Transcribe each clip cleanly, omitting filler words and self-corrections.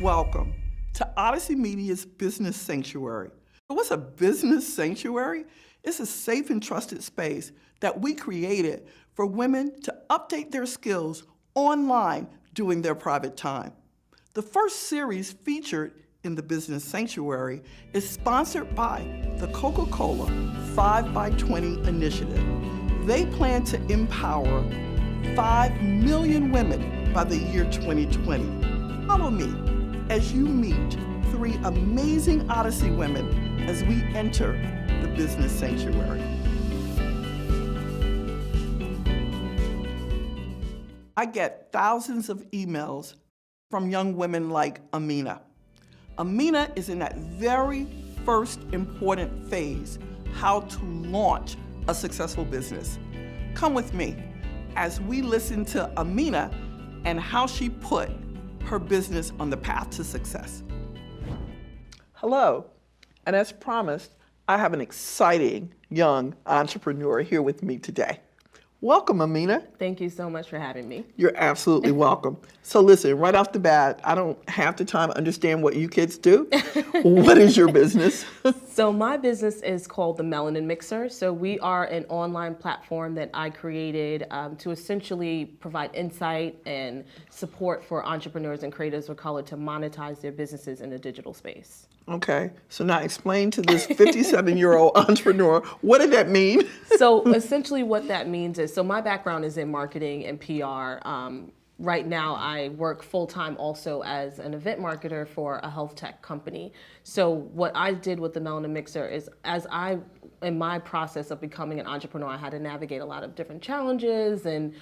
Welcome to Odyssey Media's Business Sanctuary. What's a business sanctuary? It's a safe and trusted space that we created for women to update their skills online during their private time. The first series featured in the Business Sanctuary is sponsored by the Coca-Cola 5x20 initiative. They plan to empower 5 million women by the year 2020. Follow me as you meet 3 amazing Odyssey women as we enter the Business Sanctuary. I get thousands of emails from young women like Amina. Amina is in that very first important phase, how to launch a successful business. Come with me as we listen to Amina and how she put her business on the path to success. Hello, and as promised, I have an exciting young entrepreneur here with me today. Welcome, Amina. Thank you so much for having me. You're absolutely welcome. So listen, right off the bat, I don't have the time to understand what you kids do. What is your business? So my business is called the Melanin Mixer. So we are an online platform that I created to essentially provide insight and support for entrepreneurs and creators of color to monetize their businesses in the digital space. Okay, so now explain to this 57-year-old entrepreneur, what did that mean? So essentially what that means is, so my background is in marketing and PR. Right now I work full-time also as an event marketer for a health tech company. So what I did with the Melanin Mixer is, in my process of becoming an entrepreneur, I had to navigate a lot of different challenges and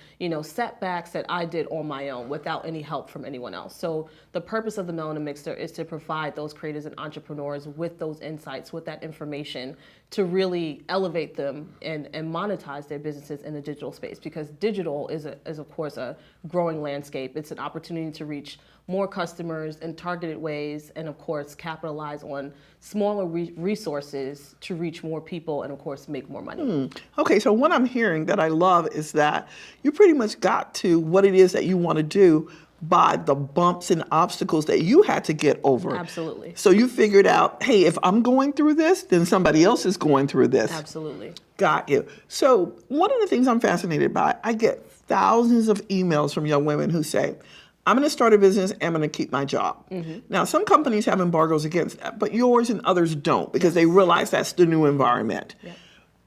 setbacks that I did on my own without any help from anyone else. So the purpose of the Melanin Mixer is to provide those creators and entrepreneurs with those insights, with that information, to really elevate them and monetize their businesses in the digital space, because digital is of course a growing landscape. It's an opportunity to reach more customers in targeted ways, and of course capitalize on smaller resources to reach more people and of course make more money. Okay, so what I'm hearing that I love is that you pretty much got to what it is that you want to do by the bumps and obstacles that you had to get over. Absolutely. So you figured out, hey, if I'm going through this, then somebody else is going through this. Absolutely. Got you. So one of the things I'm fascinated by, I get thousands of emails from young women who say, I'm going to start a business and I'm going to keep my job. Now, some companies have embargoes against that, but yours and others don't, because they realize that's the new environment. Yep.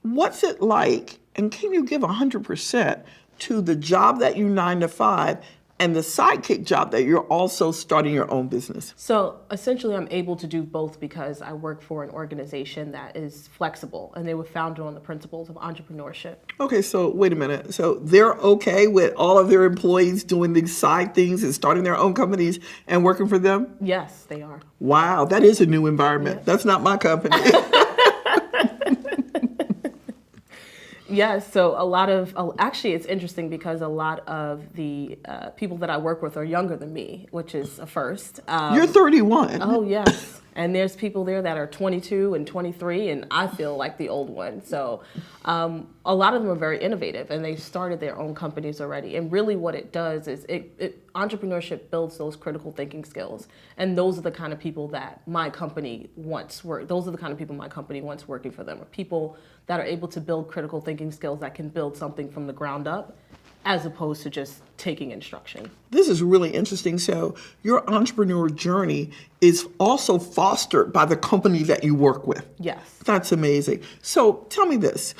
What's it like, and can you give 100% to the job that you 9 to 5 and the sidekick job that you're also starting your own business? So essentially I'm able to do both because I work for an organization that is flexible, and they were founded on the principles of entrepreneurship. Okay, so wait a minute. So they're okay with all of their employees doing these side things and starting their own companies and working for them? Yes, they are. Wow, that is a new environment. Yes. That's not my company. Yes, so actually it's interesting because a lot of the people that I work with are younger than me, which is a first. You're 31. Oh, yes. And there's people there that are 22 and 23, and I feel like the old one. So a lot of them are very innovative, and they started their own companies already. And really what it does is entrepreneurship builds those critical thinking skills. And those are the kind of people that my company wants those are the kind of people my company wants working for them, are people that are able to build critical thinking skills that can build something from the ground up, as opposed to just taking instruction. This is really interesting. So your entrepreneur journey is also fostered by the company that you work with. Yes. That's amazing. So tell me this.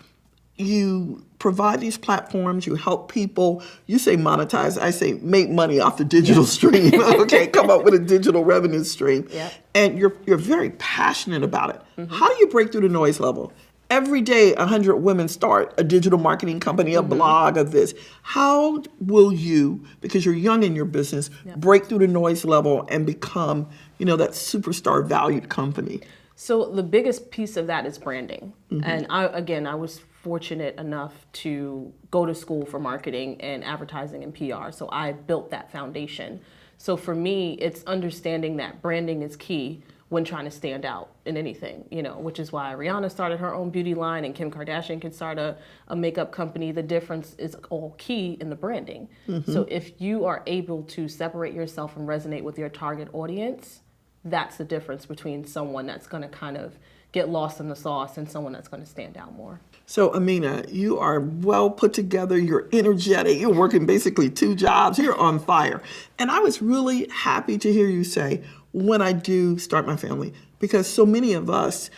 You provide these platforms, you help people, you say monetize, I say make money off the digital stream. Okay, come up with a digital revenue stream. Yep. And you're very passionate about it. How do you break through the noise level? Every day, 100 women start a digital marketing company, a blog of this. How will you, because you're young in your business, break through the noise level and become, that superstar valued company? So the biggest piece of that is branding. And I was fortunate enough to go to school for marketing and advertising and PR. So I built that foundation. So for me, it's understanding that branding is key. when trying to stand out in anything, which is why Rihanna started her own beauty line and Kim Kardashian can start a makeup company. The difference is all key in the branding. So if you are able to separate yourself and resonate with your target audience, that's the difference between someone that's going to kind of get lost in the sauce and someone that's going to stand out more. So, Amina, you are well put together, you're energetic, you're working basically 2 jobs, you're on fire. And I was really happy to hear you say, when I do start my family, because so many of us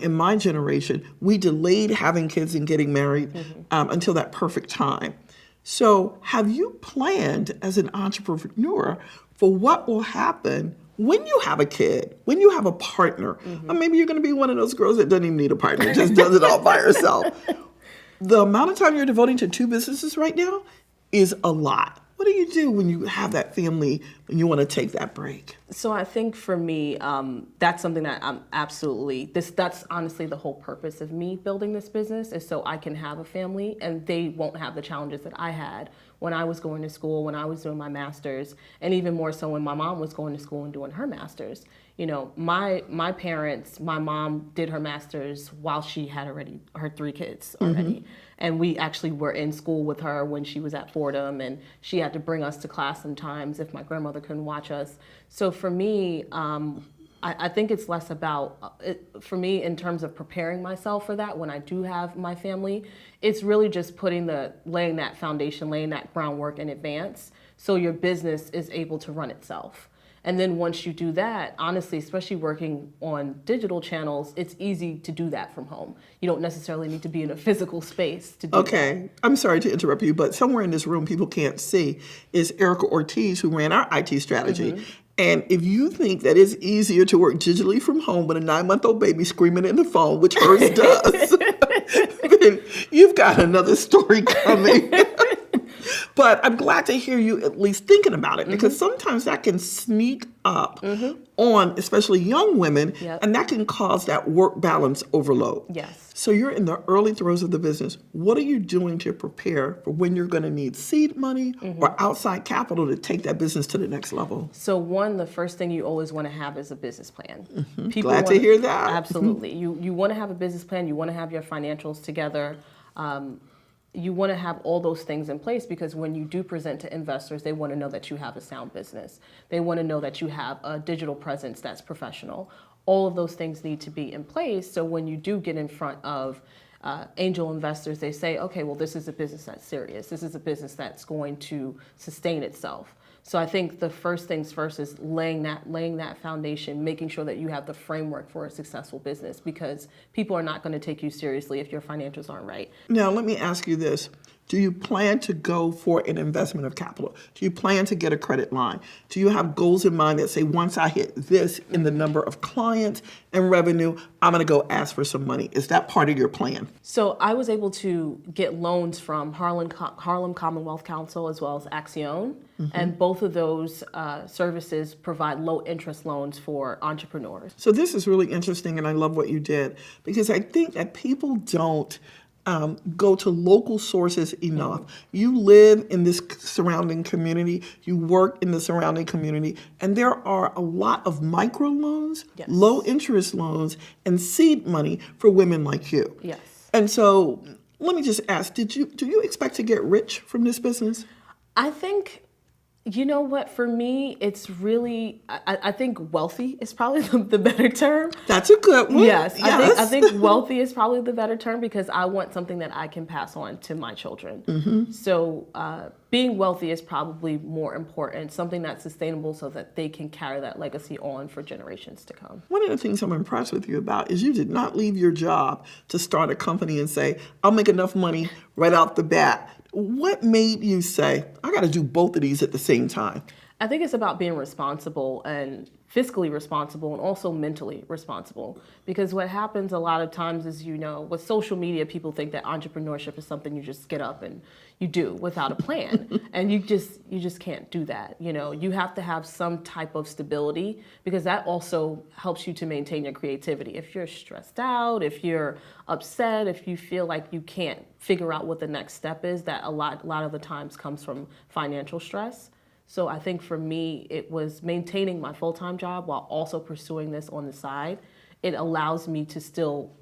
in my generation, we delayed having kids and getting married until that perfect time. So have you planned as an entrepreneur for what will happen when you have a kid, when you have a partner? Or maybe you're going to be one of those girls that doesn't even need a partner, just does it all by herself. The amount of time you're devoting to 2 businesses right now is a lot. What do you do when you have that family and you want to take that break? So I think for me, that's something that I'm absolutely, that's honestly the whole purpose of me building this business, is so I can have a family and they won't have the challenges that I had when I was going to school, when I was doing my master's, and even more so when my mom was going to school and doing her master's. My parents, my mom did her master's while she had already her 3 kids already. And we actually were in school with her when she was at Fordham, and she had to bring us to class sometimes if my grandmother couldn't watch us. So for me, I think it's less about, for me, in terms of preparing myself for that when I do have my family, it's really just laying that foundation, laying that groundwork in advance so your business is able to run itself. And then once you do that, honestly, especially working on digital channels, it's easy to do that from home. You don't necessarily need to be in a physical space to do that. Okay, I'm sorry to interrupt you, but somewhere in this room people can't see is Erica Ortiz, who ran our IT strategy. And if you think that it's easier to work digitally from home with a 9-month-old baby screaming in the phone, which hers does, then you've got another story coming. But I'm glad to hear you at least thinking about it, because sometimes that can sneak up on especially young women, and that can cause that work balance overload. Yes. So you're in the early throes of the business. What are you doing to prepare for when you're going to need seed money or outside capital to take that business to the next level? So the first thing you always want to have is a business plan. Glad to hear that. Absolutely. You want to have a business plan. You want to have your financials together. You want to have all those things in place, because when you do present to investors, they want to know that you have a sound business. They want to know that you have a digital presence that's professional. All of those things need to be in place, so when you do get in front of angel investors, they say, okay, well, this is a business that's serious. This is a business that's going to sustain itself. So I think the first things first is laying that foundation, making sure that you have the framework for a successful business, because people are not going to take you seriously if your financials aren't right. Now, let me ask you this. Do you plan to go for an investment of capital? Do you plan to get a credit line? Do you have goals in mind that say, once I hit this in the number of clients and revenue, I'm going to go ask for some money? Is that part of your plan? So I was able to get loans from Harlem Commonwealth Council as well as Axion, and both of those services provide low interest loans for entrepreneurs. So this is really interesting, and I love what you did, because I think that people don't go to local sources enough. You live in this surrounding community, you work in the surrounding community, and there are a lot of microloans, low interest loans, and seed money for women like you. Yes. And so let me just ask, do you expect to get rich from this business? I think, you know what, for me, it's really, I think wealthy is probably the better term. That's a good one. Yes. I think wealthy is probably the better term, because I want something that I can pass on to my children. So being wealthy is probably more important, something that's sustainable so that they can carry that legacy on for generations to come. One of the things I'm impressed with you about is you did not leave your job to start a company and say, I'll make enough money right out the bat. What made you say, I got to do both of these at the same time? I think it's about being responsible, and fiscally responsible, and also mentally responsible. Because what happens a lot of times is, with social media, people think that entrepreneurship is something you just get up and you do without a plan. And you just can't do that. You have to have some type of stability, because that also helps you to maintain your creativity. If you're stressed out, if you're upset, if you feel like you can't figure out what the next step is, that a lot of the times comes from financial stress. So I think for me, it was maintaining my full-time job while also pursuing this on the side. It allows me to still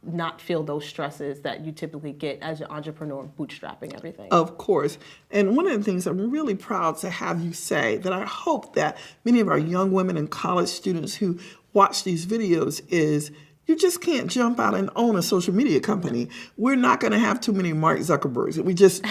not feel those stresses that you typically get as an entrepreneur, bootstrapping everything. Of course. And one of the things I'm really proud to have you say that I hope that many of our young women and college students who watch these videos is you just can't jump out and own a social media company. We're not going to have too many Mark Zuckerbergs.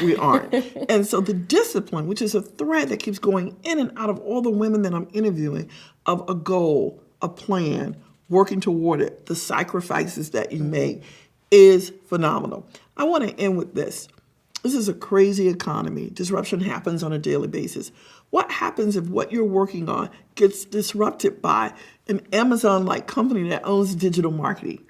We aren't. And so the discipline, which is a thread that keeps going in and out of all the women that I'm interviewing, of a goal, a plan, working toward it, the sacrifices that you make is phenomenal. I want to end with this. This is a crazy economy. Disruption happens on a daily basis. What happens if what you're working on gets disrupted by an Amazon-like company that owns digital marketing?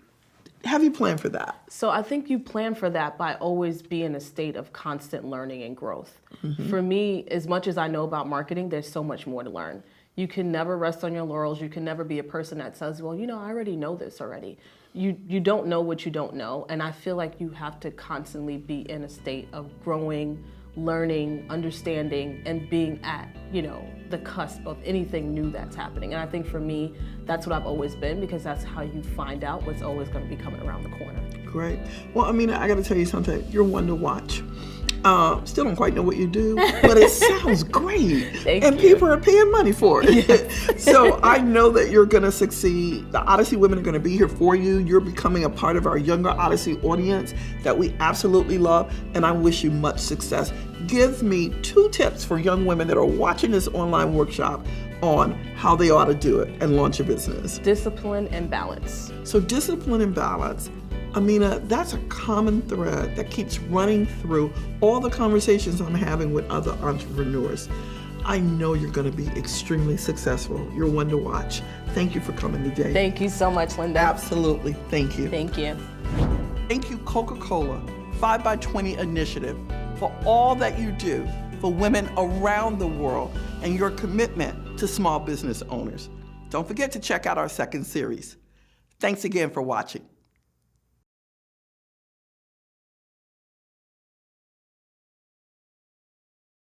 Have you planned for that? So I think you plan for that by always being in a state of constant learning and growth. For me, as much as I know about marketing, there's so much more to learn. You can never rest on your laurels. You can never be a person that says, well, I already know this already. You don't know what you don't know. And I feel like you have to constantly be in a state of growing, learning, understanding, and being at, the cusp of anything new that's happening. And I think for me, that's what I've always been, because that's how you find out what's always going to be coming around the corner. Great. Well, Amina, I got to tell you something. You're one to watch. Still don't quite know what you do, but it sounds great. Thank and you. People are paying money for it. Yes. So I know that you're going to succeed. The Odyssey women are going to be here for you. You're becoming a part of our younger Odyssey audience that we absolutely love, and I wish you much success. Give me 2 tips for young women that are watching this online workshop on how they ought to do it and launch a business. Discipline and balance. So discipline and balance. Amina, that's a common thread that keeps running through all the conversations I'm having with other entrepreneurs. I know you're going to be extremely successful. You're one to watch. Thank you for coming today. Thank you so much, Linda. Absolutely. Thank you. Thank you. Thank you, Coca-Cola 5x20 Initiative, for all that you do for women around the world and your commitment to small business owners. Don't forget to check out our second series. Thanks again for watching.